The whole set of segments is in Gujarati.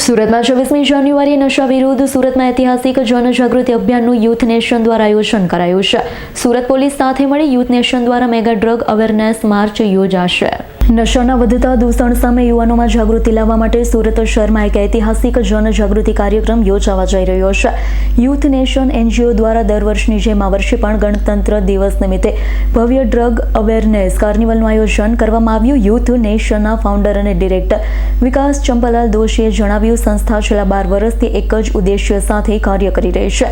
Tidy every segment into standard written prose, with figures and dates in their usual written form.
સુરતમાં 26મી જાન્યુઆરીએ નશા વિરુદ્ધ સુરતમાં ઐતિહાસિક જનજાગૃતિ અભિયાનનું યુથ નેશન દ્વારા આયોજન કરાયું છે। સુરત પોલીસ સાથે મળી યુથ નેશન દ્વારા મેગા ડ્રગ અવેરનેસ માર્ચ યોજાશે। નશાના વધતા દૂષણ સામે યુવાનોમાં જાગૃતિ લાવવા માટે સુરત શહેરમાં એક ઐતિહાસિક જનજાગૃતિ કાર્યક્રમ યોજાવા જઈ રહ્યો છે। યુથ નેશન એનજીઓ દ્વારા દર વર્ષની જેમ આ વર્ષે પણ ગણતંત્ર દિવસ નિમિત્તે ભવ્ય ડ્રગ અવેરનેસ કાર્નિવલનું આયોજન કરવામાં આવ્યું। યુથ નેશનના ફાઉન્ડર અને ડિરેક્ટર વિકાસ ચંપાલાલ દોશીએ જણાવ્યું, સંસ્થા છેલ્લા 12 વર્ષથી એક જ ઉદ્દેશ્ય સાથે કાર્ય કરી રહી છે,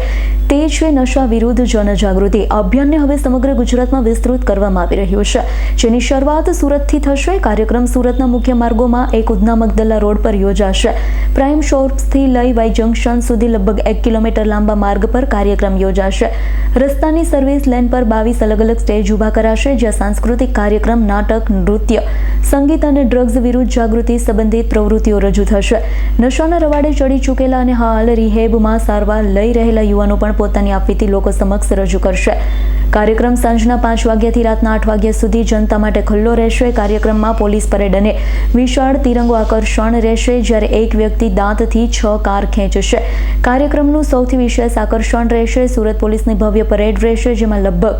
તે છે નશા વિરુદ્ધ જનજાગૃતિ। અભિયાનને હવે સમગ્ર ગુજરાતમાં વિસ્તૃત કરવામાં આવી રહ્યું છે, જેની શરૂઆત સુરતથી થશે। કાર્યક્રમ સુરતના મુખ્ય માર્ગોમાં એક ઉધના મગદલા રોડ પર યોજાશે। પ્રાઇમ શોપ્સથી લઈ વાય જંકશન સુધી લગભગ 1 કિલોમીટર લાંબા માર્ગ પર કાર્યક્રમ યોજાશે। રસ્તાની સર્વિસ લેન પર 22 અલગ અલગ સ્ટેજ ઊભા કરાશે, જ્યાં સાંસ્કૃતિક કાર્યક્રમ, નાટક, નૃત્ય, સંગીત અને ડ્રગ્સ વિરુદ્ધ જાગૃતિ સંબંધિત પ્રવૃત્તિઓ રજૂ થશે। નશાના રવાડે ચડી ચૂકેલા અને હાલ રિહેબમાં સારવાર લઈ રહેલા યુવાનો પણ પોતાની આપવીતી લોકો સમક્ષ રજૂ કરશે। કાર્યક્રમ સાંજના 5 વાગ્યાથી રાતના 8 વાગ્યા સુધી જનતા માટે ખુલ્લો રહેશે। કાર્યક્રમમાં પોલીસ પરેડ અને વિશાળ તિરંગો આકર્ષણ રહેશે, જ્યારે એક વ્યક્તિ દાંતથી 6 કાર ખેંચશે। કાર્યક્રમનું સૌથી વિશેષ આકર્ષણ રહેશે સુરત પોલીસની ભવ્ય પરેડ રહેશે, જેમાં લગભગ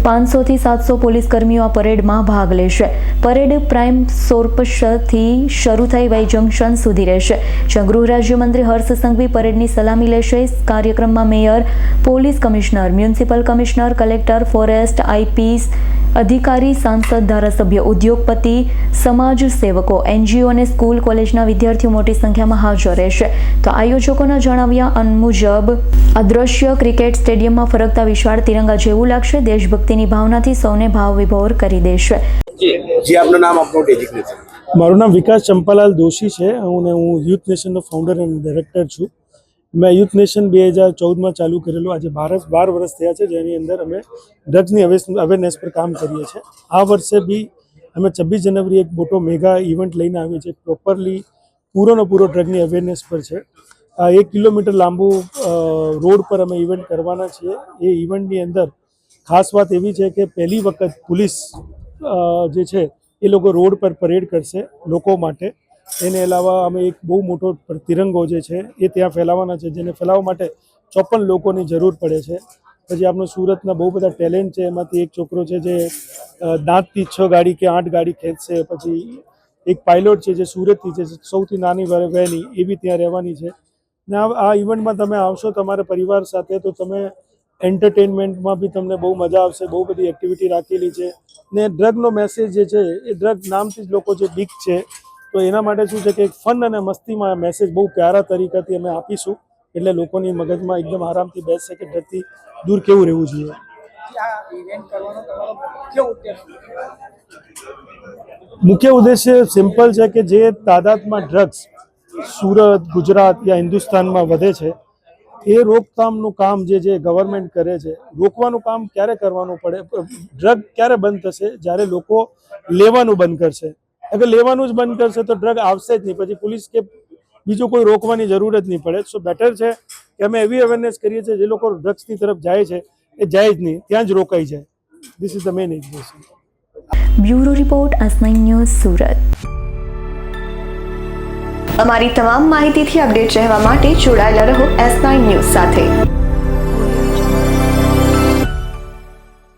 500 થી 700 પોલીસ કર્મીઓ આ પરેડમાં ભાગ લેશે। પરેડ પ્રાઇમ સોર્પસથી શરૂ થઈ વાય જંકશન સુધી રહેશે, જ્યાં ગૃહ રાજ્યમંત્રી હર્ષ સંઘવી પરેડની સલામી લેશે। કાર્યક્રમમાં mayor, police commissioner, municipal commissioner, collector, forest IPS અધિકારી, સાંસદ, ધારાસભ્ય, ઉદ્યોગપતિ, સમાજ સેવકો, એનજીઓ અને સ્કૂલ કોલેજના વિદ્યાર્થીઓ મોટી સંખ્યામાં હાજર રહેશે। તો આયોજકોના જણાવ્યા મુજબ આ દ્રશ્ય ક્રિકેટ સ્ટેડિયમમાં ફરકતા વિશાળ તિરંગા જેવું લાગશે। દેશભક્તિની ભાવનાથી સૌને ભાવ વિભોર કરી દેશે। જી આપનું નામ, આપનું ડેઝિગ્નેશન? મારું નામ વિકાસ ચંપાલાલ દોશી છે અને હું યુથ નેશનનો ફાઉન્ડર અને ડાયરેક્ટર છું। મેં યુથ નેશન 2014માં ચાલુ કરેલું, આજે 12 વર્ષ થયા છે, જેની અંદર અમે ડ્રગ્સની અવેરનેસ પર કામ કરીએ છીએ। આ વર્ષે બી અમે 26 જનવરી એક મોટો મેગા ઇવેન્ટ લઈને આવીએ છીએ, પ્રોપરલી પૂરો ડ્રગની અવેરનેસ પર છે। આ 1 કિલોમીટર લાંબુ રોડ પર અમે ઇવેન્ટ કરવાના છીએ। એ ઇવેન્ટની અંદર ખાસ વાત એવી છે કે પહેલી વખત પોલીસ જે છે એ લોકો રોડ પર પરેડ કરશે લોકો માટે। એને અલાવા અમે એક બહુ મોટો તિરંગો જે છે એ ત્યાં ફેલાવવાના છે, જેને ફેલાવવા માટે 54 લોકોની જરૂર પડે છે। પછી આપણું સુરતના બહુ બધા ટેલેન્ટ છે, એમાંથી એક છોકરો છે જે દાંતથી 6 ગાડી કે 8 ગાડી ખેંચશે। પછી એક પાયલોટ છે જે સુરતથી છે, સૌથી નાની વહેની, એ બી ત્યાં રહેવાની છે। ને આ ઇવેન્ટમાં તમે આવશો તમારા પરિવાર સાથે તો તમે એન્ટરટેનમેન્ટમાં બી તમને બહુ મજા આવશે। બહુ બધી એક્ટિવિટી રાખેલી છે ને ડ્રગનો મેસેજ જે છે એ ડ્રગ નામથી જ લોકો જે બીક છે, તો એના માટે શું છે કે એક ફન અને મસ્તીમાં મેસેજ બહુ પ્યારા તરીકાથી અમે આપીશું, એટલે લોકોની મગજમાં એકદમ આરામથી બેસશે કે ડરથી દૂર કેવું રહેવું જોઈએ। મુખ્ય ઉદ્દેશ્ય સિમ્પલ છે કે જે તાદાદમાં ડ્રગ્સ સુરત, ગુજરાત યા હિન્દુસ્તાનમાં વધે છે, એ રોકથામનું કામ જે ગવર્મેન્ટ કરે છે, રોકવાનું કામ ક્યારે કરવાનું પડે, ડ્રગ ક્યારે બંધ થશે? જ્યારે લોકો લેવાનું બંધ કરશે। અગર લેવાનું જ બંધ કરશે તો ડ્રગ આવશે જ નહીં, પછી પોલીસ કે બીજું કોઈ રોકવાની જરૂર જ નહીં પડે। સો બેટર છે કે અમે એવી અવેરનેસ કરીએ છીએ જે લોકો ડ્રગ્સની તરફ જાય છે એ જાય જ નહીં, ત્યાં જ રોકાઈ જાય। This is the main intention. Bureau report, S9 news, Surat. અમારી તમામ માહિતીથી અપડેટ રહેવા માટે જોડાયેલા રહો S9 ન્યૂઝ સાથે।